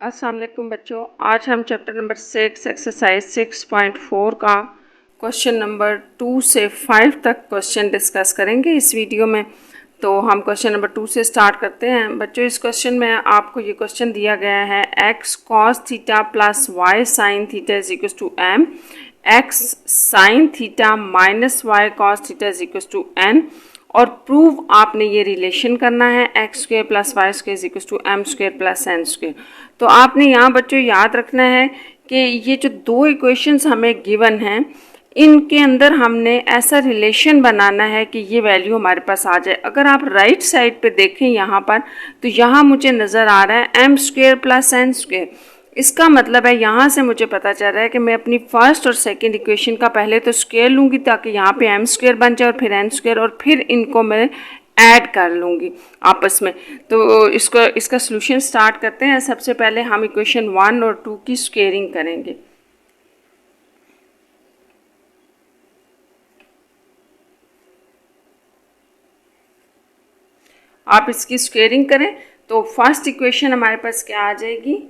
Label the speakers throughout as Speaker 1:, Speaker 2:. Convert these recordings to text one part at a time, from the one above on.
Speaker 1: अस्सलाम वालेकुम बच्चों, आज हम चैप्टर नंबर 6 एक्सरसाइज 6.4 का क्वेश्चन नंबर 2 से 5 तक क्वेश्चन डिस्कस करेंगे इस वीडियो में। तो हम क्वेश्चन नंबर 2 से स्टार्ट करते हैं। बच्चों, इस क्वेश्चन में आपको ये क्वेश्चन दिया गया है x cos theta plus y sine theta is equal to m, x sine theta minus y cos theta is equal to n, और प्रूव आपने ये रिलेशन करना है x square plus y square is equal to m square plus n square. तो आपने यहाँ बच्चों याद रखना है कि ये जो दो इक्वेशंस हमें गिवन हैं, इनके अंदर हमने ऐसा रिलेशन बनाना है कि ये वैल्यू हमारे पास आ जाए। अगर आप राइट साइड पे देखें यहाँ पर, तो यहाँ मुझे नज़र आ रहा है m square plus n square. इसका मतलब है यहाँ से मुझे पता चल रहा है कि मैं अपनी फर्स्ट और सेकंड इक्वेशन का पहले तो स्क्वायर लूँगी ताकि यहाँ पे एम स्क्वायर बन जाए और फिर एन स्क्वायर, और फिर इनको मैं ऐड कर लूँगी आपस में। तो इसका सॉल्यूशन स्टार्ट करते हैं। सबसे पहले हम इक्वेशन 1 और 2 की स्क्वेयरिंग करेंगे। आप इसकी स्क्वेयरिंग करें तो फर्स्ट इक्वेशन हमारे पास क्या आ जाएगी,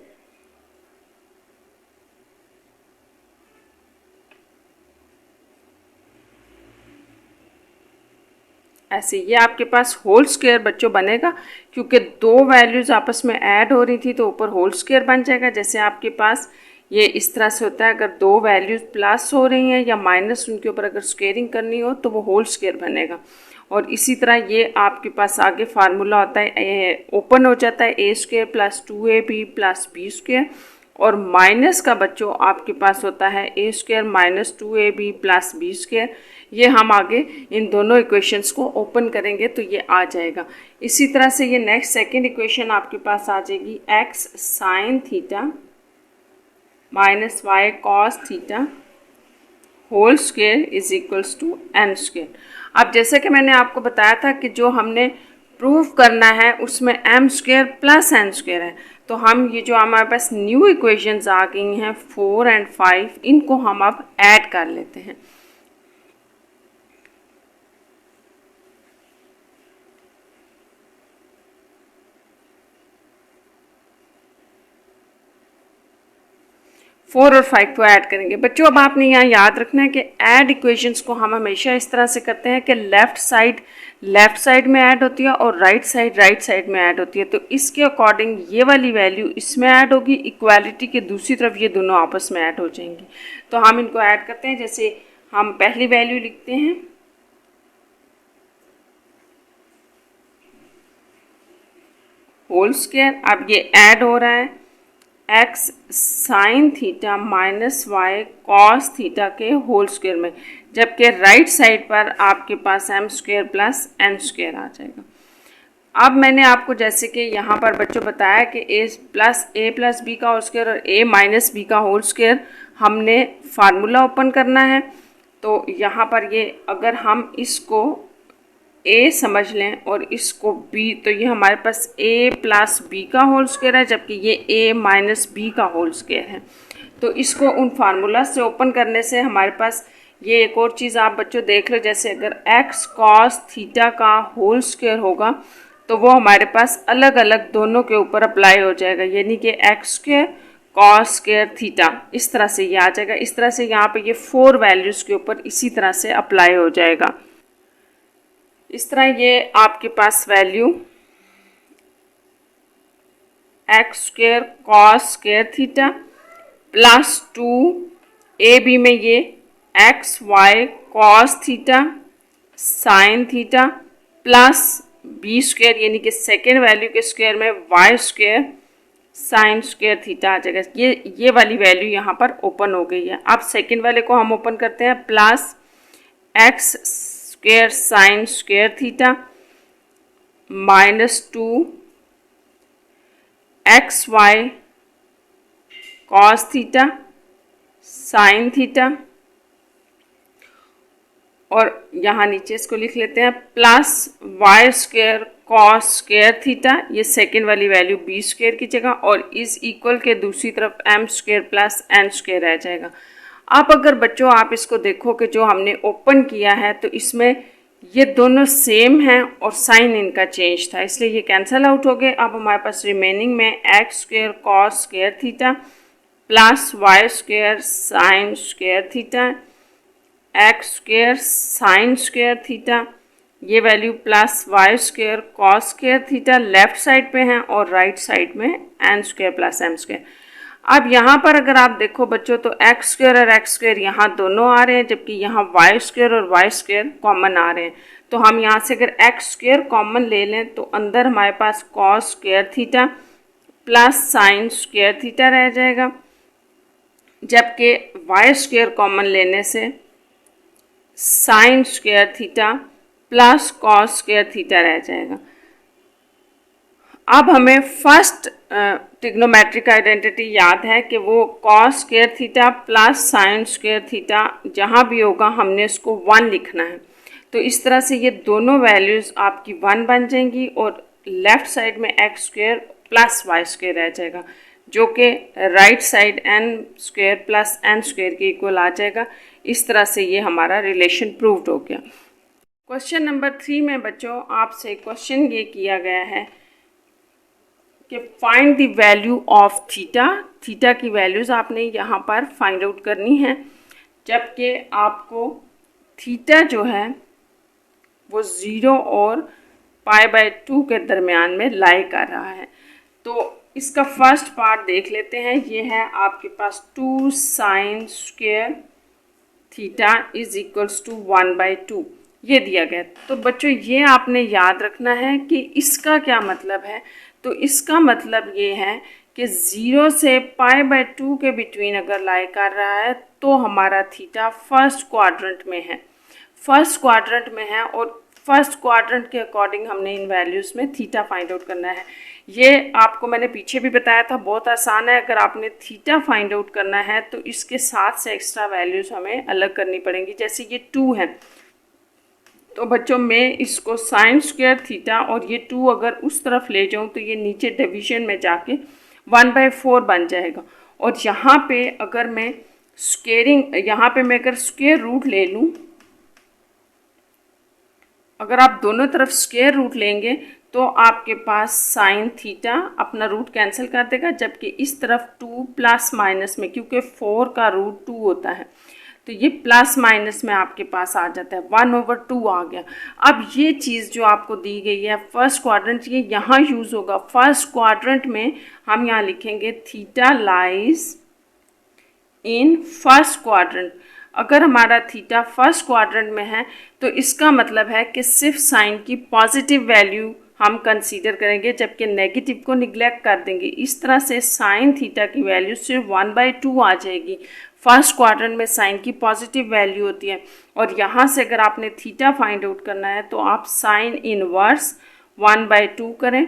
Speaker 1: ऐसे ये आपके पास होल स्क्वायर बच्चों बनेगा, क्योंकि दो वैल्यूज़ आपस में ऐड हो रही थी तो ऊपर होल स्क्वायर बन जाएगा। जैसे आपके पास ये इस तरह से होता है, अगर दो वैल्यूज़ प्लस हो रही हैं या माइनस, उनके ऊपर अगर स्क्वेयरिंग करनी हो तो वो होल स्क्वायर बनेगा। और इसी तरह ये आपके पास आगे फार्मूला होता है, ओपन हो जाता है a square plus 2ab plus b square, और माइनस का बच्चों आपके पास होता है a square minus 2ab plus b square. ये हम आगे इन दोनों इक्वेशंस को ओपन करेंगे तो ये आ जाएगा। इसी तरह से ये नेक्स्ट सेकंड इक्वेशन आपके पास आ जाएगी x sine theta minus y cos theta whole square is equals to n square. अब जैसे कि मैंने आपको बताया था कि जो हमने प्रूव करना है उसमें m square plus n square है, तो हम ये जो हमारे पास न्यू इक्वेशंस आ गई हैं 4 और 5, इनको हम अब ऐड कर लेते हैं। फोर और 5 को ऐड करेंगे। बच्चों, अब आपने यहाँ याद रखना है कि ऐड इक्वेशंस को हम हमेशा इस तरह से करते हैं कि लेफ़्ट साइड में ऐड होती है और राइट साइड में ऐड होती है। तो इसके अकॉर्डिंग ये वाली वैल्यू इसमें ऐड होगी, इक्वालिटी के दूसरी तरफ ये दोनों आपस में ऐड हो जाएंगी। तो हम इनको ऐड करते हैं। जैसे हम पहली वैल्यू लिखते हैं होल स्क्वायर, अब ये ऐड हो रहा है x sine theta minus y cos theta के होल स्क्वायर में, जबकि राइट साइड पर आपके पास m square plus n square आ जाएगा। अब मैंने आपको जैसे कि यहाँ पर बच्चों बताया कि ए प्लस बी का होल स्क्वायर और a माइनस बी का होल स्क्वायर हमने फार्मूला ओपन करना है। तो यहाँ पर ये अगर हम इसको a समझ लें और इसको b, तो ये हमारे पास a प्लस बी का होल स्क्वायर है, जबकि ये a माइनस बी का होल स्क्वायर है। तो इसको उन फार्मूला से ओपन करने से हमारे पास ये एक और चीज़ आप बच्चों देख लो, जैसे अगर x cos थीटा का होल स्क्वायर होगा तो वो हमारे पास अलग अलग दोनों के ऊपर अप्लाई हो जाएगा, यानी कि x square cos square theta, इस तरह से ये आ जाएगा। इस तरह से यहाँ पे ये 4 वैल्यूज़ के ऊपर इसी तरह से अप्लाई हो जाएगा। इस तरह ये आपके पास value x square cos square theta plus 2ab में ये x y cos theta sine theta plus b square, यानी कि सेकेंड वैल्यू के स्क्वायर में y square sine square theta आ जाएगा। ये वाली वैल्यू यहाँ पर ओपन हो गई है। अब सेकेंड वाले को हम ओपन करते हैं, plus x square sine square theta minus 2 x y cos theta sine theta, और यहाँ नीचे इसको लिख लेते हैं plus y square cos square theta, ये सेकेंड वाली वैल्यू बी स्क्वेयर की जगह, और इस इक्वल के दूसरी तरफ m square plus n square रह जाएगा। अब अगर बच्चों आप इसको देखो कि जो हमने ओपन किया है तो इसमें ये दोनों सेम हैं और साइन इनका चेंज था, इसलिए ये कैंसिल आउट हो गए। अब हमारे पास रिमेनिंग में x square cos square theta plus y square sine square theta, x square sine square theta, ये value plus y square cos square theta left side पे हैं और राइट साइड में n square plus m square. अब यहाँ पर अगर आप देखो बच्चों तो एक्स स्क्वेयर और एक्स स्क्वेयर यहाँ दोनों आ रहे हैं, जबकि यहाँ वाई स्क्वेयर और वाई स्क्वेयर कॉमन आ रहे हैं। तो हम यहाँ से अगर एक्स स्क्वेयर कॉमन ले लें तो अंदर हमारे पास cos square theta plus sine square theta रह जाएगा, जबकि वाई स्क्वेयर कॉमन लेने से sine square theta plus cos square theta रह जाएगा। अब हमें फर्स्ट ट्रिग्नोमेट्रिक आइडेंटिटी याद है कि वो cos square theta plus sine square theta जहाँ भी होगा हमने इसको 1 लिखना है। तो इस तरह से ये दोनों वैल्यूज़ आपकी 1 बन जाएंगी और लेफ़्ट साइड में x square plus y square रह जाएगा, जो कि right side n square plus n square के इक्वल आ जाएगा। इस तरह से ये हमारा रिलेशन प्रूव्ड हो गया। क्वेश्चन नंबर 3 में बच्चों आपसे क्वेश्चन ये किया गया है कि find the value of theta. Theta की वैल्यूज़ आपने यहाँ पर फाइंड आउट करनी है, जबकि आपको थीटा जो है वो 0 और π/2 के दरमियान में लाई कर रहा है। तो इसका फर्स्ट पार्ट देख लेते हैं। ये है आपके पास 2 sine square theta is equals to 1/2 ये दिया गया। तो बच्चों ये आपने याद रखना है कि इसका क्या मतलब है। तो इसका मतलब ये है कि 0 से π/2 के बिटवीन अगर लाई कर रहा है तो हमारा थीटा फर्स्ट क्वाड्रेंट में है, फर्स्ट क्वाड्रेंट में है और फर्स्ट क्वाड्रेंट के अकॉर्डिंग हमने इन वैल्यूज़ में थीटा फाइंड आउट करना है। ये आपको मैंने पीछे भी बताया था, बहुत आसान है। अगर आपने थीटा फाइंड आउट करना है तो इसके साथ से एक्स्ट्रा वैल्यूज़ हमें अलग करनी पड़ेंगी। जैसे ये 2 है तो बच्चों मैं इसको साइन स्क्वायर थीटा और ये 2 अगर उस तरफ ले जाऊं तो ये नीचे डिवीजन में जाके 1/4 बन जाएगा। और यहाँ पे अगर मैं स्क्वेयरिंग, यहाँ पे मैं अगर स्क्वायर रूट ले लूँ, अगर आप दोनों तरफ स्क्वायर रूट लेंगे तो आपके पास साइन थीटा अपना रूट कैंसिल कर देगा, जबकि इस तरफ 2 प्लस माइनस में, क्योंकि 4 का रूट 2 होता है तो ये प्लस माइनस में आपके पास आ जाता है, 1/2 आ गया। अब ये चीज़ जो आपको दी गई है फर्स्ट क्वाड्रेंट, ये यहाँ यूज़ होगा। फर्स्ट क्वाड्रेंट में हम यहाँ लिखेंगे theta lies in first quadrant. अगर हमारा थीटा फर्स्ट क्वाड्रेंट में है तो इसका मतलब है कि सिर्फ साइन की पॉजिटिव वैल्यू हम कंसीडर करेंगे, जबकि नेगेटिव को निगलेक्ट कर देंगे। इस तरह से साइन थीटा की वैल्यू सिर्फ 1/2 आ जाएगी। फर्स्ट क्वाड्रेंट में साइन की पॉजिटिव वैल्यू होती है और यहाँ से अगर आपने थीटा फाइंड आउट करना है तो आप साइन इनवर्स 1/2 करें।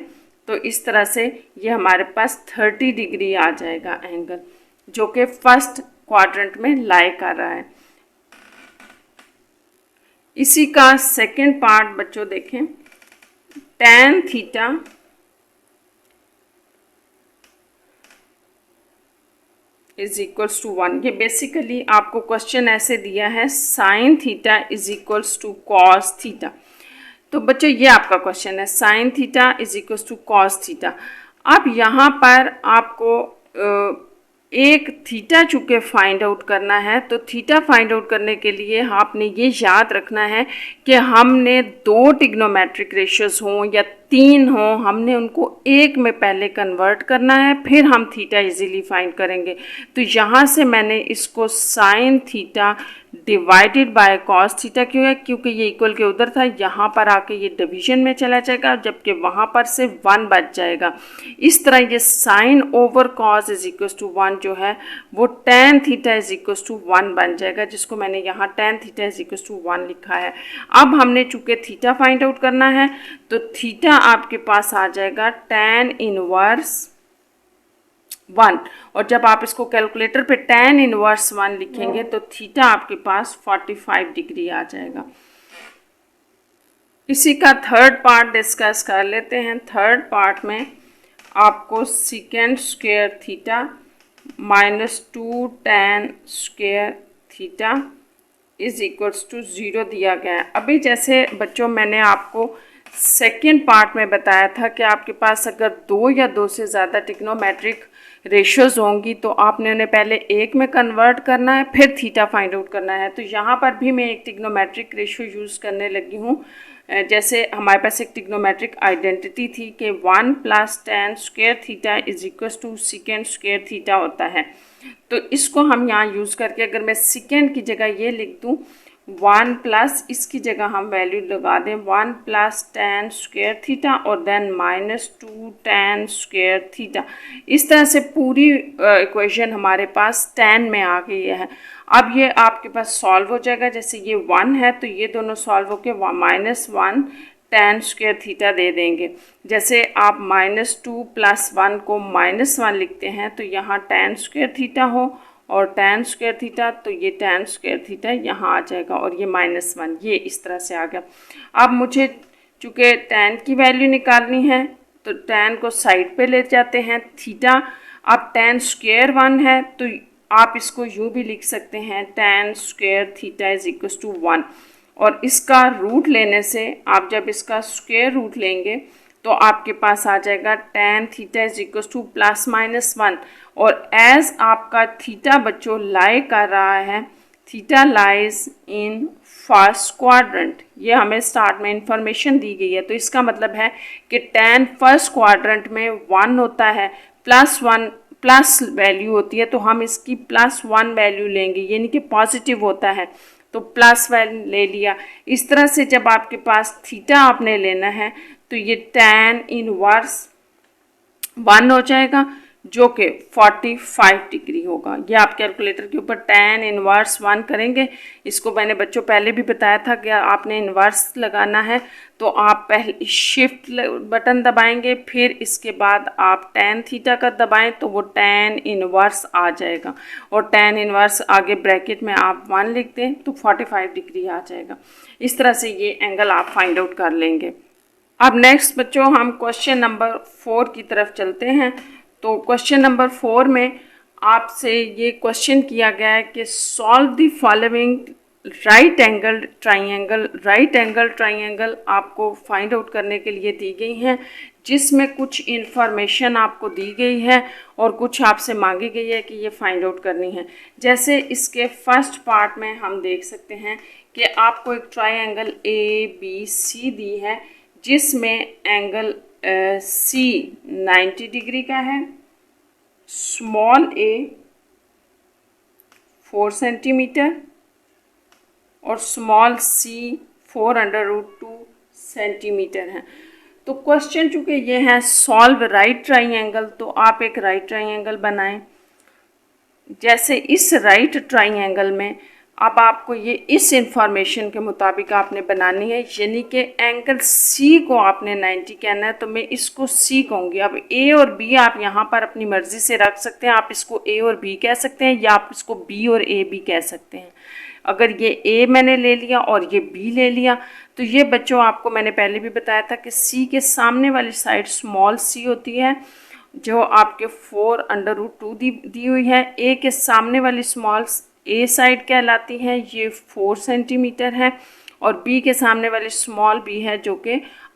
Speaker 1: तो इस तरह से ये हमारे पास 30 डिग्री आ जाएगा एंगल, जो कि फर्स्ट क्वाड्रेंट में लाई कर रहा है। इसी का सेकंड पार्ट बच्चों देखें, tan theta is equals to 1। ये बेसिकली आपको क्वेश्चन ऐसे दिया है, sine theta is equals to cos theta. तो बच्चों ये आपका क्वेश्चन है, sine theta is equals to cos theta. अब यहाँ पर आपको एक थीटा चूँकि फाइंड आउट करना है, तो थीटा फाइंड आउट करने के लिए आपने ये याद रखना है कि हमने 2 ट्रिग्नोमेट्रिक रेशियोज हों या 3 हों, हमने उनको एक में पहले कन्वर्ट करना है, फिर हम थीटा इजीली फाइंड करेंगे। तो यहाँ से मैंने इसको sine theta divided by cos theta क्यों है, क्योंकि ये इक्वल के उधर था, यहाँ पर आके ये डिवीजन में चला जाएगा, जबकि वहाँ पर से 1 बच जाएगा। इस तरह ये sine over cos is equal to 1 जो है वो tan theta is equal to 1 बन जाएगा, जिसको मैंने यहाँ tan theta is equal to 1 लिखा है। अब हमने चूँकि थीटा फाइंड आउट करना है तो थीटा आपके पास आ जाएगा tan इनवर्स 1, और जब आप इसको कैलकुलेटर पे tan इनवर्स 1 लिखेंगे तो थीटा आपके पास 45 डिग्री आ जाएगा। इसी का थर्ड पार्ट डिस्कस कर लेते हैं। थर्ड पार्ट में आपको second square theta -2 tan square theta is equals to 0 दिया गया है। अभी जैसे बच्चों मैंने आपको सेकेंड पार्ट में बताया था कि आपके पास अगर 2 या 2 से ज़्यादा ट्रिग्नोमेट्रिक रेशियोज़ होंगी तो आपने उन्हें पहले एक में कन्वर्ट करना है, फिर थीटा फाइंड आउट करना है। तो यहाँ पर भी मैं एक ट्रिग्नोमेट्रिक रेशियो यूज़ करने लगी हूँ। जैसे हमारे पास एक ट्रिग्नोमेट्रिक आइडेंटिटी थी कि 1 + tan square theta is equals to second square theta होता है। तो इसको हम यहाँ यूज़ करके अगर मैं सेकेंड की जगह ये लिख दूँ 1 प्लस इसकी जगह हम वैल्यू लगा दें 1 + tan स्क्वायर थीटा और देन -2 tan स्क्वायर थीटा। इस तरह से पूरी इक्वेशन हमारे पास tan में आ गई है। अब ये आपके पास सॉल्व हो जाएगा। जैसे ये 1 है तो ये दोनों सॉल्व होकर -1 tan स्क्वायर थीटा दे देंगे। जैसे आप -2 + 1 को -1 लिखते हैं तो यहाँ tan स्क्वायर थीटा हो और tan स्क्वायर थीटा, तो ये tan स्क्वायर थीटा यहाँ आ जाएगा और ये -1 ये इस तरह से आ गया। अब मुझे चूँकि tan की वैल्यू निकालनी है तो tan को साइड पे ले जाते हैं थीटा। अब tan स्क्वायर 1 है तो आप इसको यूँ भी लिख सकते हैं tan square theta is equal to 1 और इसका रूट लेने से आप जब इसका स्क्वायर रूट लेंगे तो आपके पास आ जाएगा tan theta is equal to +-1 और एज आपका थीटा बच्चों लाई कर रहा है, theta lies in first quadrant. ये हमें स्टार्ट में इंफॉर्मेशन दी गई है तो इसका मतलब है कि tan फर्स्ट क्वाड्रेंट में 1 होता है, +1 प्लस वैल्यू होती है तो हम इसकी +1 वैल्यू लेंगे, यानी कि पॉजिटिव होता है तो प्लस वैल्यू ले लिया। इस तरह से जब आपके पास थीटा आपने लेना है तो ये tan इनवर्स 1 हो जाएगा जो कि 45 डिग्री होगा। ये आप कैलकुलेटर के ऊपर tan इनवर्स 1 करेंगे। इसको मैंने बच्चों पहले भी बताया था कि आपने इनवर्स लगाना है तो आप पहले शिफ्ट बटन दबाएंगे, फिर इसके बाद आप tan थीटा का दबाएं तो वो tan इनवर्स आ जाएगा और tan इनवर्स आगे ब्रैकेट में आप 1 लिख दें तो 45 डिग्री आ जाएगा। इस तरह से ये एंगल आप फाइंड आउट कर लेंगे। अब नेक्स्ट बच्चों हम क्वेश्चन नंबर 4 की तरफ चलते हैं। तो क्वेश्चन नंबर 4 में आपसे ये क्वेश्चन किया गया है कि solve the following right angle triangle. Right angle triangle आपको फाइंड आउट करने के लिए दी गई हैं, जिसमें कुछ इन्फॉर्मेशन आपको दी गई है और कुछ आपसे मांगी गई है कि ये फाइंड आउट करनी है। जैसे इसके फर्स्ट पार्ट में हम देख सकते हैं कि आपको एक ट्राइंगल ABC दी है जिसमें एंगल C 90 डिग्री का है, स्मॉल a 4 सेंटीमीटर और स्मॉल c 4√2 सेंटीमीटर है। तो क्वेश्चन चूँकि ये है सॉल्व राइट ट्राइंगल तो आप एक राइट ट्राइंगल बनाएं। जैसे इस राइट ट्राइंगल में अब आपको ये इस इंफॉर्मेशन के मुताबिक आपने बनानी है, यानी कि एंगल C को आपने 90 कहना है तो मैं इसको C कहूँगी। अब A और B आप यहाँ पर अपनी मर्ज़ी से रख सकते हैं, आप इसको A और B कह सकते हैं या आप इसको B और A भी कह सकते हैं। अगर ये A मैंने ले लिया और ये B ले लिया तो ये बच्चों आपको मैंने पहले भी बताया था कि C के सामने वाली साइड स्मॉल c होती है जो आपके 4√2 दी हुई है। A के सामने वाली स्मॉल A साइड कहलाती है, ये 4 सेंटीमीटर है और B के सामने वाली स्मॉल b है जो कि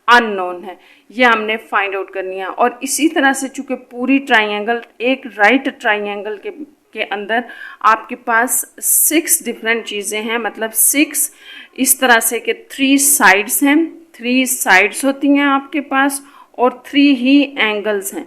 Speaker 1: अननोन है। ये हमने फाइंड आउट करनी है। और इसी तरह से चूँकि पूरी ट्राइंगल एक राइट ट्राइंगल के अंदर आपके पास 6 डिफरेंट चीज़ें हैं, मतलब 6 इस तरह से कि 3 साइड्स हैं, 3 साइड्स होती हैं आपके पास और 3 ही एंगल्स हैं।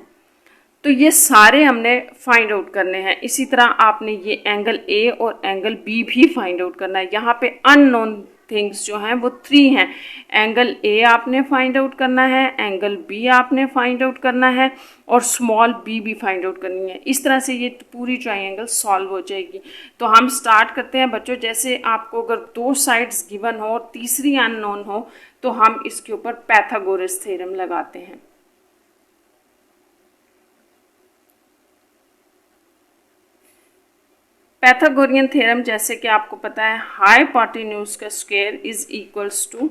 Speaker 1: तो ये सारे हमने फाइंड आउट करने हैं। इसी तरह आपने ये एंगल A और एंगल B भी फाइंड आउट करना है। यहाँ पे अननोन थिंग्स जो हैं वो 3 हैं। एंगल A आपने फाइंड आउट करना है, एंगल B आपने फाइंड आउट करना है और स्मॉल b भी फाइंड आउट करनी है। इस तरह से ये पूरी ट्राइंगल सॉल्व हो जाएगी। तो हम स्टार्ट करते हैं बच्चों। जैसे आपको अगर 2 साइड्स गिवन हो और तीसरी अननोन हो तो हम इसके ऊपर पैथागोरस थ्योरम लगाते हैं। पैथागोरियन थ्योरम जैसे कि आपको पता है हाइपोटेन्यूज का square is equals to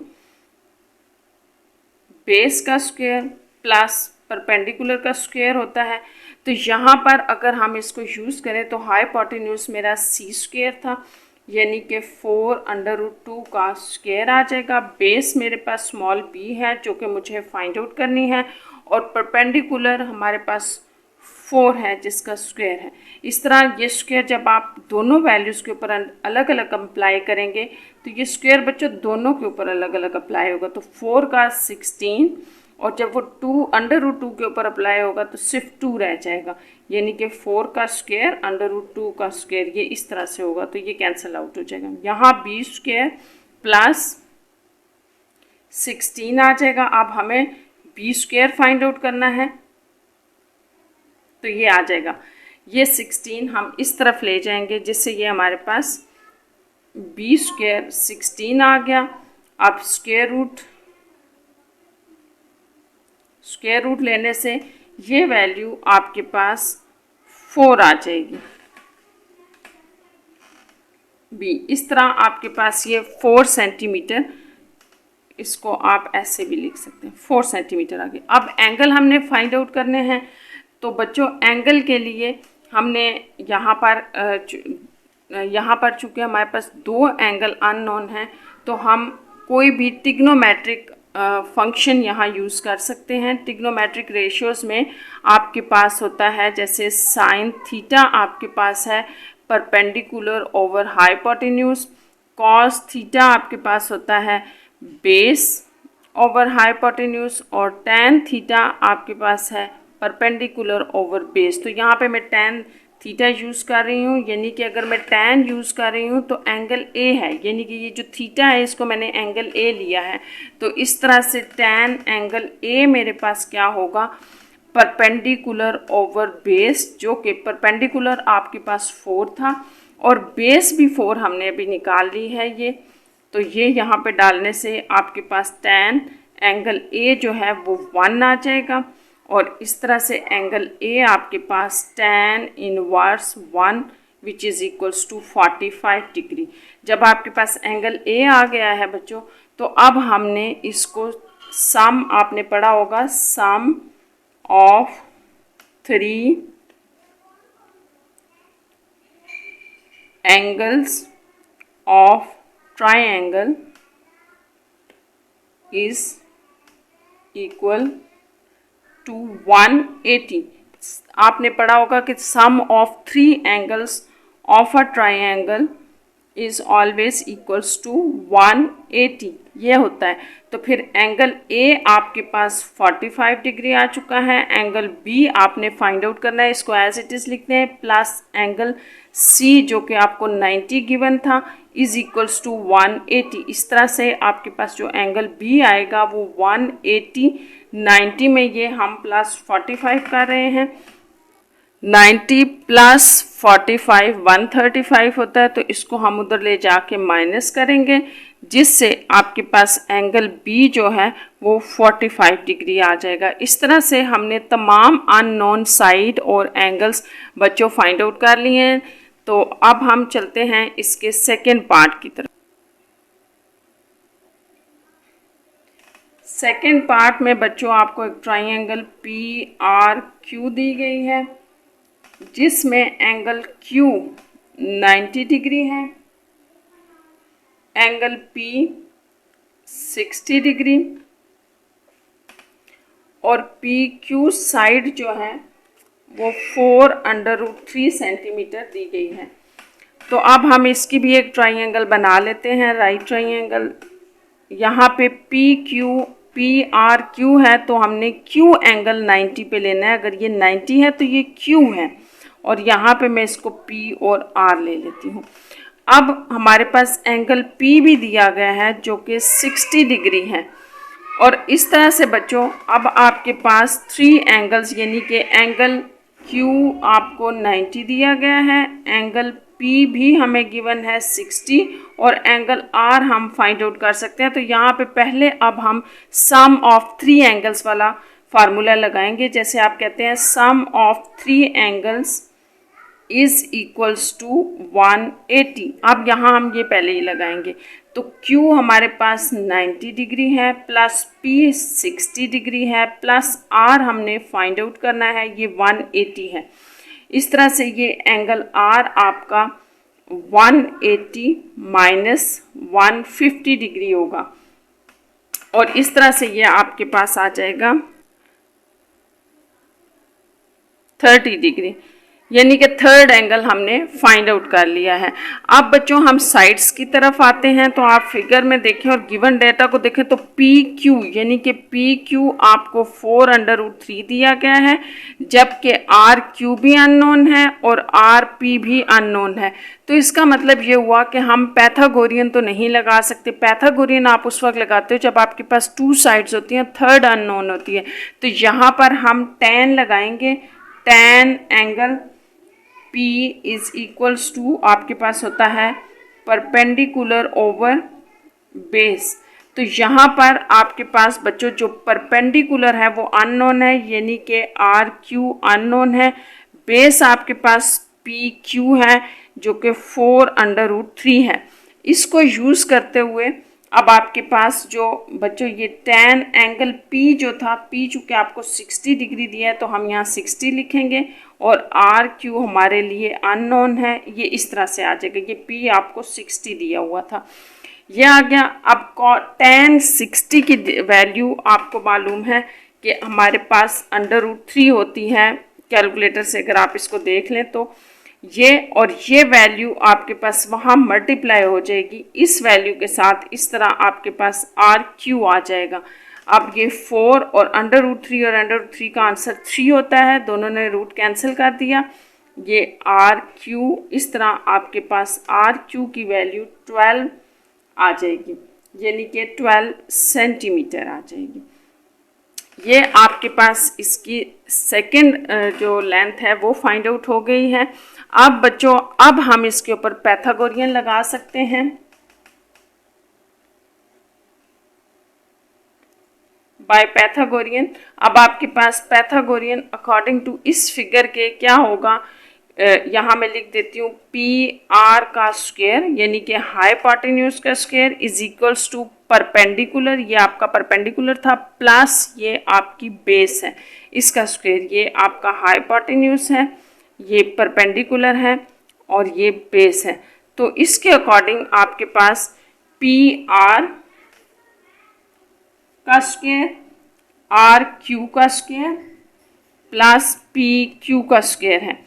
Speaker 1: base का स्क्वायर प्लस परपेंडिकुलर का स्क्वायर होता है। तो यहाँ पर अगर हम इसको यूज़ करें तो हाइपोटेन्यूज मेरा c स्क्वायर था, यानी कि 4√2 का स्क्वायर आ जाएगा। बेस मेरे पास स्मॉल b है जो कि मुझे फाइंड आउट करनी है, और परपेंडिकुलर हमारे पास 4 है जिसका स्क्वायर है। इस तरह ये स्क्वायर जब आप दोनों वैल्यूज़ के ऊपर अलग अलग अप्लाई करेंगे तो ये स्क्वायर बच्चों दोनों के ऊपर अलग अलग अप्लाई होगा। तो 4 का 16, और जब वो 2√2 के ऊपर अप्लाई होगा तो सिर्फ 2 रह जाएगा, यानी कि 4 का स्क्वायर √2 का स्क्वायर, ये इस तरह से होगा तो ये कैंसिल आउट हो जाएगा। यहाँ b स्क्वायर प्लस 16 आ जाएगा। अब हमें b स्क्वायर फाइंड आउट करना है, तो ये आ जाएगा। ये 16 हम इस तरफ ले जाएंगे जिससे ये हमारे पास b स्क्वायर 16 आ गया। अब स्क्वायर रूट लेने से ये वैल्यू आपके पास 4 आ जाएगी b। इस तरह आपके पास ये 4 सेंटीमीटर, इसको आप ऐसे भी लिख सकते हैं, 4 सेंटीमीटर आ गए। अब एंगल हमने फाइंड आउट करने हैं, तो बच्चों एंगल के लिए हमने यहाँ पर चूँकि हमारे पास 2 एंगल अननोन हैं तो हम कोई भी ट्रिग्नोमेट्रिक फंक्शन यहाँ यूज़ कर सकते हैं। ट्रिग्नोमेट्रिक रेशियोज़ में आपके पास होता है जैसे साइन थीटा आपके पास है perpendicular over hypotenuse, cos theta आपके पास होता है बेस ओवर हाइपोटेन्यूज, और टेन थीटा आपके पास है परपेंडिकुलर ओवर बेस। तो यहाँ पे मैं टेन थीटा यूज़ कर रही हूँ, यानी कि अगर मैं टेन यूज़ कर रही हूँ तो एंगल ए है, यानी कि ये जो थीटा है इसको मैंने एंगल ए लिया है। तो इस तरह से टेन एंगल ए मेरे पास क्या होगा, परपेंडिकुलर ओवर बेस, जो कि परपेंडिकुलर आपके पास 4 था और बेस भी 4 हमने अभी निकाल ली है ये। तो ये यहाँ पे डालने से आपके पास टेन एंगल ए जो है वो 1 आ जाएगा, और इस तरह से एंगल ए आपके पास tan inverse 1 which is equals to 45 degree. जब आपके पास एंगल ए आ गया है बच्चों, तो अब हमने इसको सम, आपने पढ़ा होगा sum of 3 angles of triangle is equal to 180। आपने पढ़ा होगा कि sum of 3 angles of a triangle is always equals to 180, ये होता है। तो फिर एंगल ए आपके पास 45 डिग्री आ चुका है, एंगल बी आपने फाइंड आउट करना है, इसको एज इट इज़ लिखते हैं, प्लस एंगल सी जो कि आपको 90 गिवन था इज इक्वल्स टू 180। इस तरह से आपके पास जो एंगल बी आएगा वो 180, 90 में ये हम प्लस 45 कर रहे हैं, 90 प्लस 45 135 होता है, तो इसको हम उधर ले जाके माइनस करेंगे जिससे आपके पास एंगल बी जो है वो 45 डिग्री आ जाएगा। इस तरह से हमने तमाम अननोन साइड और एंगल्स बच्चों फाइंड आउट कर लिए हैं। तो अब हम चलते हैं इसके सेकेंड पार्ट की तरफ। सेकेंड पार्ट में बच्चों आपको एक ट्राइंगल पी आर क्यू दी गई है जिसमें एंगल Q 90 डिग्री है, एंगल P 60 डिग्री, और PQ साइड जो है वो 4√3 सेंटीमीटर दी गई है। तो अब हम इसकी भी एक ट्राइंगल बना लेते हैं, राइट ट्राइंगल। यहाँ पे PRQ है तो हमने Q एंगल 90 पे लेना है, अगर ये 90 है तो ये Q है, और यहाँ पे मैं इसको P और R ले लेती हूँ। अब हमारे पास एंगल P भी दिया गया है जो कि 60 डिग्री है, और इस तरह से बच्चों अब आपके पास 3 एंगल्स, यानी कि एंगल Q आपको 90 दिया गया है, एंगल P भी हमें गिवन है 60, और एंगल R हम फाइंड आउट कर सकते हैं। तो यहाँ पे पहले अब हम सम ऑफ 3 एंगल्स वाला फार्मूला लगाएंगे, जैसे आप कहते हैं sum of 3 angles is equals to 180। अब यहाँ हम ये पहले ही लगाएंगे, तो Q हमारे पास 90 डिग्री है, प्लस P 60 डिग्री है, प्लस R हमने फाइंड आउट करना है, ये 180 है। इस तरह से ये एंगल R आपका 180 माइनस 150 डिग्री होगा और इस तरह से ये आपके पास आ जाएगा 30 डिग्री, यानी कि थर्ड एंगल हमने फाइंड आउट कर लिया है। अब बच्चों हम साइड्स की तरफ आते हैं, तो आप फिगर में देखें और गिवन डेटा को देखें तो पी क्यू यानी कि पी क्यू आपको 4√3 दिया गया है, जबकि आर क्यू भी अननोन है और आर पी भी अननोन है। तो इसका मतलब ये हुआ कि हम पैथागोरियन तो नहीं लगा सकते। पैथागोरियन आप उस वक्त लगाते हो जब आपके पास 2 साइड्स होती हैं, थर्ड अननोन होती है। तो यहाँ पर हम tan लगाएंगे, tan angle P is equals to आपके पास होता है परपेंडिकुलर ओवर बेस। तो यहाँ पर आपके पास बच्चों जो परपेंडिकुलर है वो अननोन है, यानी कि आर क्यू अननोन है। बेस आपके पास पी क्यू है जो कि 4√3 है। इसको यूज़ करते हुए अब आपके पास जो बच्चों ये tan एंगल P जो था, P चूँकि आपको 60 डिग्री दिया है तो हम यहाँ 60 लिखेंगे और आर क्यू हमारे लिए अननोन है, ये इस तरह से आ जाएगा। ये P आपको 60 दिया हुआ था, ये आ गया। अब tan 60 की वैल्यू आपको मालूम है कि हमारे पास √3 होती है कैलकुलेटर से, अगर आप इसको देख लें तो ये और ये वैल्यू आपके पास वहाँ मल्टीप्लाई हो जाएगी इस वैल्यू के साथ, इस तरह आपके पास आर क्यू आ जाएगा। अब ये 4 और √3 और √3 का आंसर 3 होता है, दोनों ने रूट कैंसिल कर दिया। ये आर क्यू इस तरह आपके पास आर क्यू की वैल्यू 12 आ जाएगी, यानी कि 12 सेंटीमीटर आ जाएगी। ये आपके पास इसकी सेकंड जो लेंथ है वो फाइंड आउट हो गई है। अब बच्चों अब हम इसके ऊपर पैथागोरियन लगा सकते हैं। बाय पैथागोरियन अब आपके पास पैथागोरियन अकॉर्डिंग टू इस फिगर के क्या होगा, यहाँ मैं लिख देती हूँ पी आर का स्क्वायर यानी कि हाइपोटेन्यूज का square is equals to perpendicular, ये आपका परपेंडिकुलर था, प्लस ये आपकी बेस है इसका स्क्वायर। ये आपका हाइपोटेन्यूज है, ये परपेंडिकुलर है और ये बेस है। तो इसके अकॉर्डिंग आपके पास पी आर का स्क्वायर आर क्यू का स्क्वायर प्लस पी क्यू का स्क्वायर है।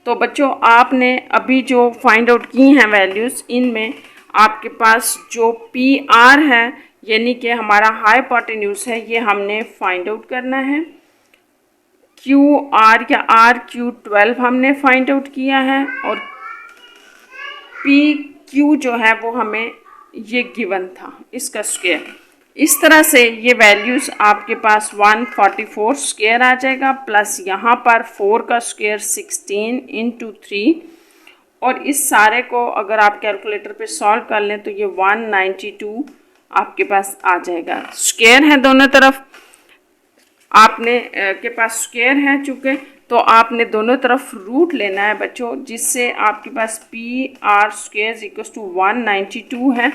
Speaker 1: तो बच्चों आपने अभी जो फाइंड आउट की हैं वैल्यूज़, इनमें आपके पास जो पी आर है यानी कि हमारा हाइपोटेन्यूज है, ये हमने फाइंड आउट करना है। क्यू आर या आर क्यू 12 हमने फाइंड आउट किया है और पी क्यू जो है वो हमें ये गिवन था इसका स्क्वायर। इस तरह से ये वैल्यूज़ आपके पास 144 स्क्वायर आ जाएगा, प्लस यहाँ पर 4 का स्क्वायर 16 × 3 और इस सारे को अगर आप कैलकुलेटर पे सॉल्व कर लें तो ये 192 आपके पास आ जाएगा। स्क्वायर है दोनों तरफ, आपने के पास स्क्वायर है चूँकि, तो आपने दोनों तरफ रूट लेना है बच्चों, जिससे आपके पास P R square equal to 192 है।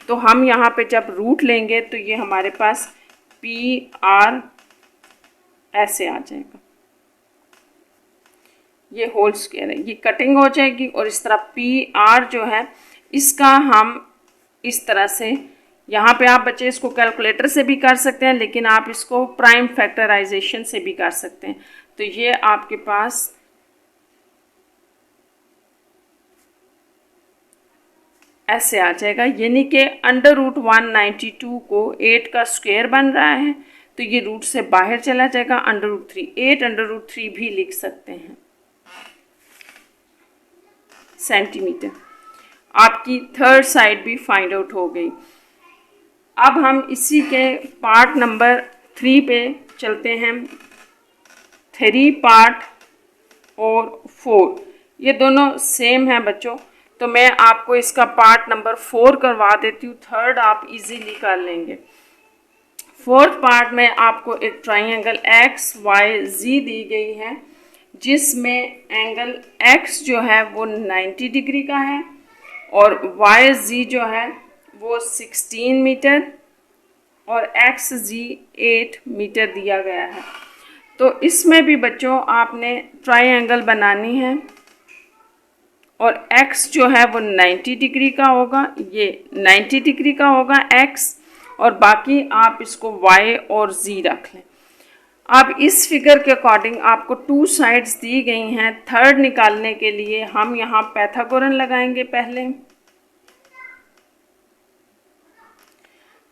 Speaker 1: तो हम यहाँ पे जब रूट लेंगे तो ये हमारे पास पी आर ऐसे आ जाएगा, ये होल स्क्वायर है, ये कटिंग हो जाएगी और इस तरह पी आर जो है इसका हम इस तरह से, यहाँ पे आप बच्चे इसको कैलकुलेटर से भी कर सकते हैं, लेकिन आप इसको प्राइम फैक्टराइजेशन से भी कर सकते हैं। तो ये आपके पास ऐसे आ जाएगा, यानी कि √192 को 8 का स्क्वायर बन रहा है, तो ये रूट से बाहर चला जाएगा, √3 8√3 भी लिख सकते हैं सेंटीमीटर। आपकी थर्ड साइड भी फाइंड आउट हो गई। अब हम इसी के पार्ट नंबर 3 पे चलते हैं। 3 पार्ट और 4 ये दोनों सेम हैं बच्चों, तो मैं आपको इसका पार्ट नंबर 4 करवा देती हूँ, थर्ड आप इजीली कर लेंगे। फोर्थ पार्ट में आपको एक ट्राइंगल एक्स वाई जी दी गई है, जिसमें एंगल एक्स जो है वो 90 डिग्री का है और वाई जी जो है वो 16 मीटर और एक्स जी 8 मीटर दिया गया है। तो इसमें भी बच्चों आपने ट्राइंगल बनानी है और x जो है वो 90 डिग्री का होगा, ये 90 डिग्री का होगा x, और बाकी आप इसको y और z रख लें। अब इस फिगर के अकॉर्डिंग आपको टू साइड्स दी गई हैं। थर्ड निकालने के लिए हम यहाँ पैथागोरन लगाएंगे पहले।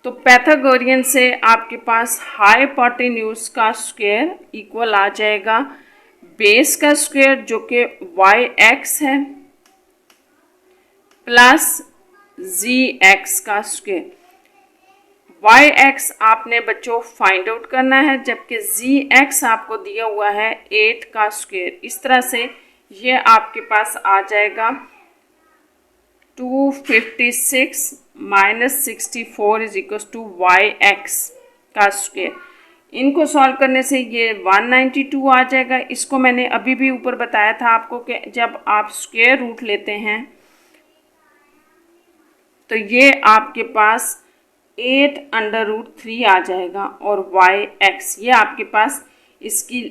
Speaker 1: तो पैथागोरियन से आपके पास हाइपोटेन्यूज का स्क्वायर इक्वल आ जाएगा बेस का स्क्वायर जो कि yx है प्लस zx का स्क्वायर। yx आपने बच्चों फाइंड आउट करना है, जबकि zx आपको दिया हुआ है 8 का स्क्वायर। इस तरह से ये आपके पास आ जाएगा 256 minus 64 is equal to yx का स्क्वायर। इनको सॉल्व करने से ये 192 आ जाएगा। इसको मैंने अभी भी ऊपर बताया था आपको कि जब आप स्क्वायर रूट लेते हैं तो ये आपके पास 8√3 आ जाएगा, और yx ये आपके पास इसकी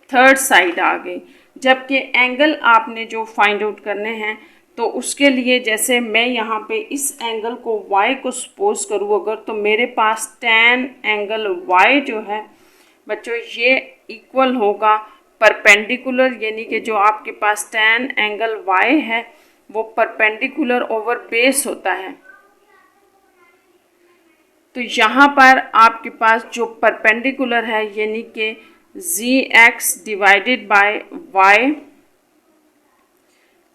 Speaker 1: थर्ड साइड आ गई। जबकि एंगल आपने जो फाइंड आउट करने हैं तो उसके लिए जैसे मैं यहाँ पे इस एंगल को y को सपोज करूँ अगर, तो मेरे पास tan एंगल y जो है बच्चों ये इक्वल होगा परपेंडिकुलर, यानी कि जो आपके पास tan एंगल y है वो परपेंडिकुलर ओवर बेस होता है। तो यहाँ पर आपके पास जो परपेंडिकुलर है यानी कि zx divided by y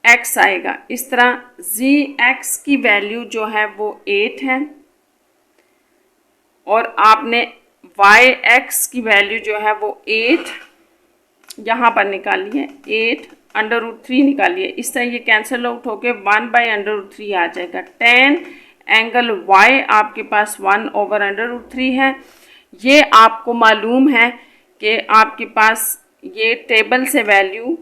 Speaker 1: x आएगा। इस तरह zx की वैल्यू जो है वो 8 है, और आपने yx की वैल्यू जो है वो 8 यहाँ पर निकाली है, 8√3 निकालिए। इस तरह ये कैंसिल आउट होके 1/√3 आ जाएगा। tan एंगल y आपके पास 1/√3 है। ये आपको मालूम है कि आपके पास ये टेबल से वैल्यू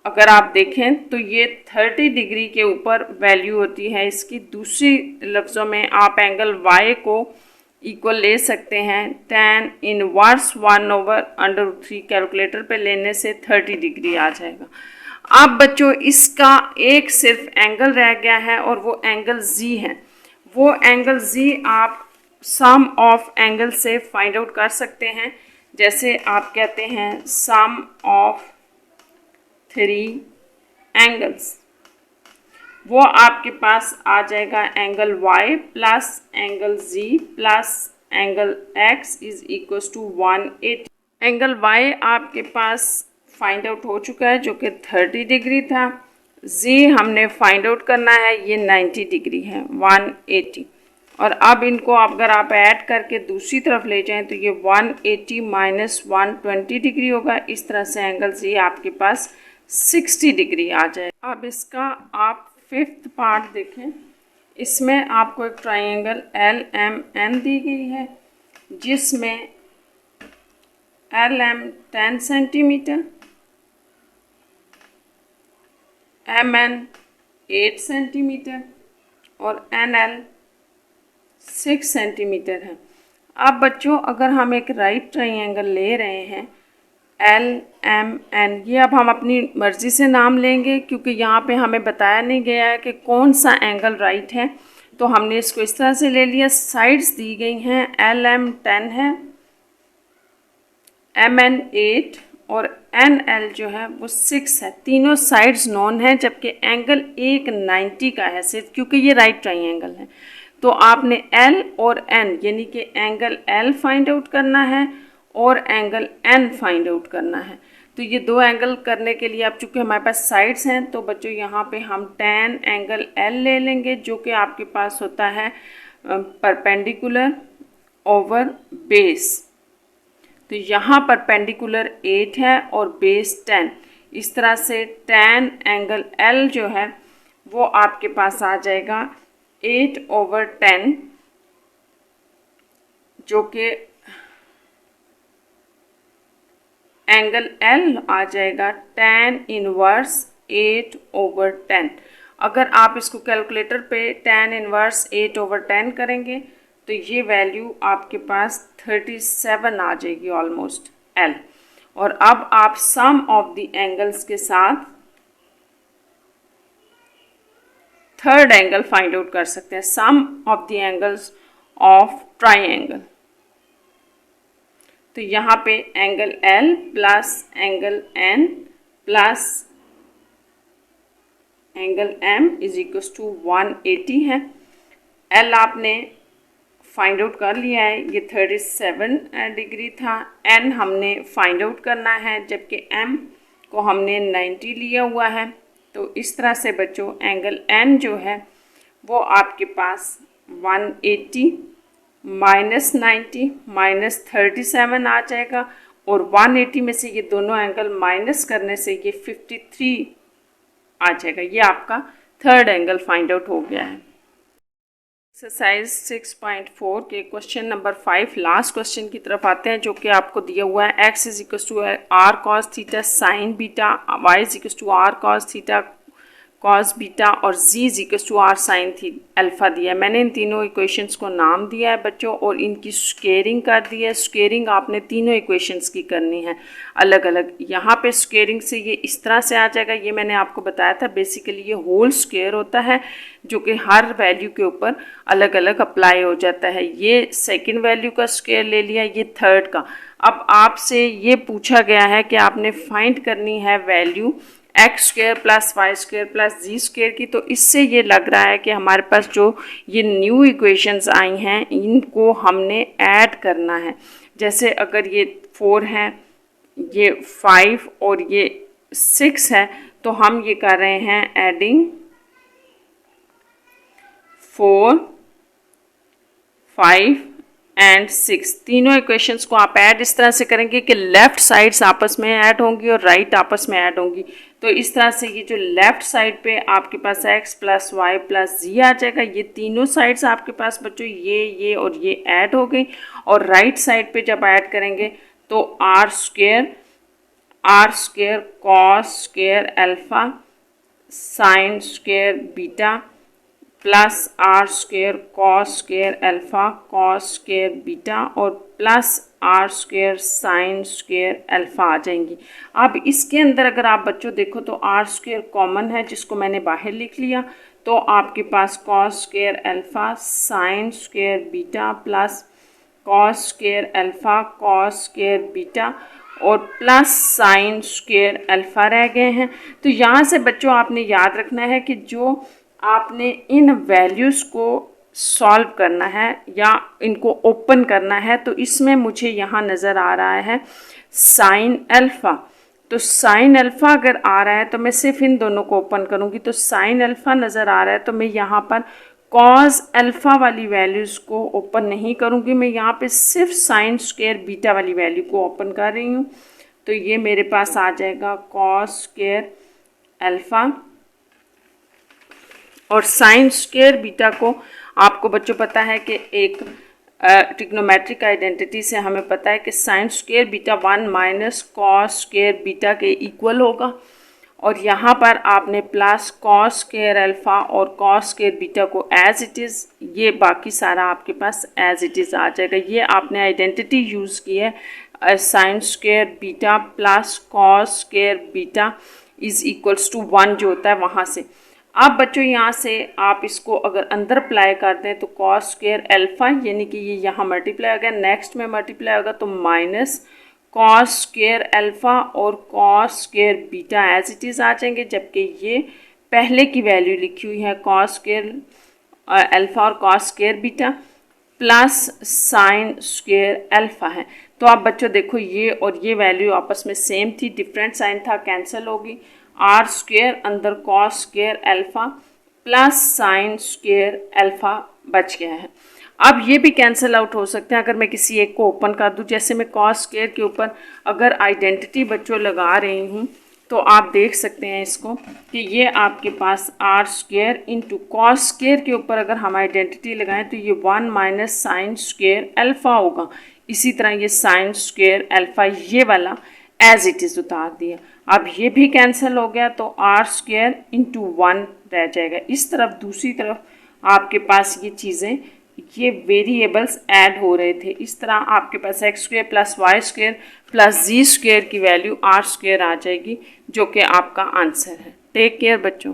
Speaker 1: अगर आप देखें तो ये 30 डिग्री के ऊपर वैल्यू होती है इसकी। दूसरी लफ्ज़ों में आप एंगल y को इक्वल ले सकते हैं tan इनवर्स 1/√3 कैलकुलेटर पे लेने से 30 डिग्री आ जाएगा। अब बच्चों इसका एक सिर्फ एंगल रह गया है और वो एंगल z है। वो एंगल z आप सम ऑफ एंगल से फाइंड आउट कर सकते हैं। जैसे आप कहते हैं सम ऑफ 3 एंगल्स, वो आपके पास आ जाएगा angle y plus angle z plus angle x is equal to 180। Angle y आपके पास फाइंड आउट हो चुका है जो कि 30 डिग्री था। z हमने फाइंड आउट करना है, ये 90 डिग्री है 180। और अब इनको अगर आप ऐड करके दूसरी तरफ ले जाएं तो ये 180 माइनस 120 डिग्री होगा। इस तरह से एंगल z आपके पास 60 डिग्री आ जाए। अब इसका आप फिफ्थ पार्ट देखें। इसमें आपको एक ट्राइंगल LMN दी गई है जिसमें LM 10 सेंटीमीटर, MN 8 सेंटीमीटर और NL 6 सेंटीमीटर है। अब बच्चों अगर हम एक राइट ट्राइंगल ले रहे हैं LMN, ये अब हम अपनी मर्ज़ी से नाम लेंगे क्योंकि यहाँ पे हमें बताया नहीं गया है कि कौन सा एंगल राइट है, तो हमने इसको इस तरह से ले लिया। साइड्स दी गई हैं LM 10 है, MN 8 और NL जो है वो 6 है। तीनों साइड्स नॉन है, जबकि एंगल एक 90 का है सिर्फ, क्योंकि ये राइट ट्राइंगल है। तो आपने L और N यानी कि एंगल L फाइंड आउट करना है और एंगल N फाइंड आउट करना है। तो ये दो एंगल करने के लिए अब चूँकि हमारे पास साइड्स हैं तो बच्चों यहाँ पे हम tan एंगल L ले लेंगे जो कि आपके पास होता है परपेंडिकुलर ओवर बेस। तो यहाँ परपेंडिकुलर 8 है और बेस 10। इस तरह से tan एंगल L जो है वो आपके पास आ जाएगा 8/10, जो कि एंगल L आ जाएगा tan इनवर्स 8/10। अगर आप इसको कैलकुलेटर पे tan इनवर्स 8/10 करेंगे तो ये वैल्यू आपके पास 37 आ जाएगी ऑलमोस्ट L। और अब आप सम ऑफ द एंगल्स के साथ थर्ड एंगल फाइंड आउट कर सकते हैं, sum of the angles of triangle. तो यहाँ पे angle L plus angle N plus angle M is equal to 180 है। L आपने फाइंड आउट कर लिया है, ये 37 डिग्री था। N हमने फाइंड आउट करना है, जबकि M को हमने 90 लिया हुआ है। तो इस तरह से बच्चों एंगल N जो है वो आपके पास 180 माइनस 90 माइनस 37 आ जाएगा, और 180 में से ये दोनों एंगल माइनस करने से ये 53 आ जाएगा। ये आपका थर्ड एंगल फाइंड आउट हो गया है। एक्सरसाइज 6.4 के क्वेश्चन नंबर 5 लास्ट क्वेश्चन की तरफ आते हैं, जो कि आपको दिया हुआ है x is equal to r cos theta sine beta, y is equal to r cos theta cos beta, और z is equal to r sine alpha दिया है। मैंने इन तीनों इक्वेशंस को नाम दिया है बच्चों, और इनकी स्क्वेयरिंग कर दी है। स्क्वेयरिंग आपने तीनों इक्वेशंस की करनी है अलग अलग। यहाँ पे स्क्वेयरिंग से ये इस तरह से आ जाएगा, ये मैंने आपको बताया था। बेसिकली ये होल स्क्वेयर होता है, जो कि हर वैल्यू के ऊपर अलग अलग अप्लाई हो जाता है। ये सेकंड वैल्यू का स्क्वेयर ले लिया, ये थर्ड का। अब आपसे ये पूछा गया है कि आपने फाइंड करनी है value x square plus y square plus z square की। तो इससे ये लग रहा है कि हमारे पास जो ये न्यू इक्वेशंस आई हैं इनको हमने ऐड करना है। जैसे अगर ये 4 है, ये 5 और ये 6 है, तो हम ये कर रहे हैं एडिंग 4, 5 एंड 6। तीनों इक्वेशंस को आप ऐड इस तरह से करेंगे कि लेफ्ट साइड्स आपस में ऐड होंगी और राइट आपस में ऐड होंगी। तो इस तरह से ये जो लेफ्ट साइड पे आपके पास x प्लस वाई प्लस जी आ जाएगा। ये तीनों साइड्स आपके पास बच्चों ये और ये ऐड हो गई। और राइट साइड पे जब ऐड करेंगे तो r square cos square alpha sine square beta plus r square cos square alpha cos square beta और plus r square sine square alpha आ जाएंगी। अब इसके अंदर अगर आप बच्चों देखो तो आर स्क्वेयर कॉमन है, जिसको मैंने बाहर लिख लिया। तो आपके पास cos square alpha sine square beta plus cos square alpha cos square beta और प्लस साइन स्क्वेयर अल्फा रह गए हैं। तो यहाँ से बच्चों आपने याद रखना है कि जो आपने इन वैल्यूज़ को सॉल्व करना है या इनको ओपन करना है, तो इसमें मुझे यहाँ नज़र आ रहा है साइन अल्फ़ा। तो साइन अल्फ़ा अगर आ रहा है तो मैं सिर्फ इन दोनों को ओपन करूँगी, तो साइन अल्फ़ा नज़र आ रहा है तो मैं यहाँ पर कॉस अल्फ़ा वाली वैल्यूज़ को ओपन नहीं करूँगी। मैं यहाँ पे सिर्फ साइन स्क्वायर बीटा वाली वैल्यू को ओपन कर रही हूँ। तो ये मेरे पास आ जाएगा कॉस स्क्वायर अल्फ़ा और साइन स्क्वायर बीटा को आपको बच्चों पता है कि एक ट्रिग्नोमेट्रिक आइडेंटिटी से हमें पता है कि sine square beta 1 minus cos square beta के इक्वल होगा। और यहाँ पर आपने प्लस कॉस स्क्वायर अल्फ़ा और कॉस स्क्वायर बीटा को एज इट इज़, ये बाकी सारा आपके पास एज इट इज़ आ जाएगा। ये आपने आइडेंटिटी यूज़ की है sine square beta plus cos square beta is equals to 1 जो होता है वहाँ से। अब बच्चों यहाँ से आप इसको अगर अंदर अप्लाई कर दें तो कॉस स्क्वायर अल्फ़ा यानी कि ये यहाँ मल्टीप्लाई हो गया, नेक्स्ट में मल्टीप्लाई होगा तो माइनस कॉस स्क्वायर अल्फ़ा और cos square beta as it is आ जाएंगे। जबकि ये पहले की वैल्यू लिखी हुई है कॉस स्क्वायर अल्फ़ा और cos square beta plus sine square alpha है। तो आप बच्चों देखो ये और ये वैल्यू आपस में सेम थी, डिफरेंट साइन था, कैंसिल होगी। आर स्क्वेयर अंदर cos square alpha plus sine square alpha बच गया है। अब ये भी कैंसिल आउट हो सकते हैं अगर मैं किसी एक को ओपन कर दूं। जैसे मैं कॉस स्क्वेयर के ऊपर अगर आइडेंटिटी बच्चों लगा रही हूँ तो आप देख सकते हैं इसको कि ये आपके पास r square into cos square के ऊपर अगर हम आइडेंटिटी लगाएं तो ये 1 माइनस साइन स्क्वेयर अल्फ़ा होगा। इसी तरह ये साइन स्क्वेयर अल्फ़ा ये वाला एज इट इज़ उतार दिया। अब ये भी कैंसिल हो गया तो आर स्क्वेयर इंटू 1 रह जाएगा। इस तरफ दूसरी तरफ आपके पास ये चीज़ें ये वेरिएबल्स ऐड हो रहे थे। इस तरह आपके पास x square plus y square plus z square की वैल्यू आर स्क्वेयर आ जाएगी, जो कि आपका आंसर है। टेक केयर बच्चों।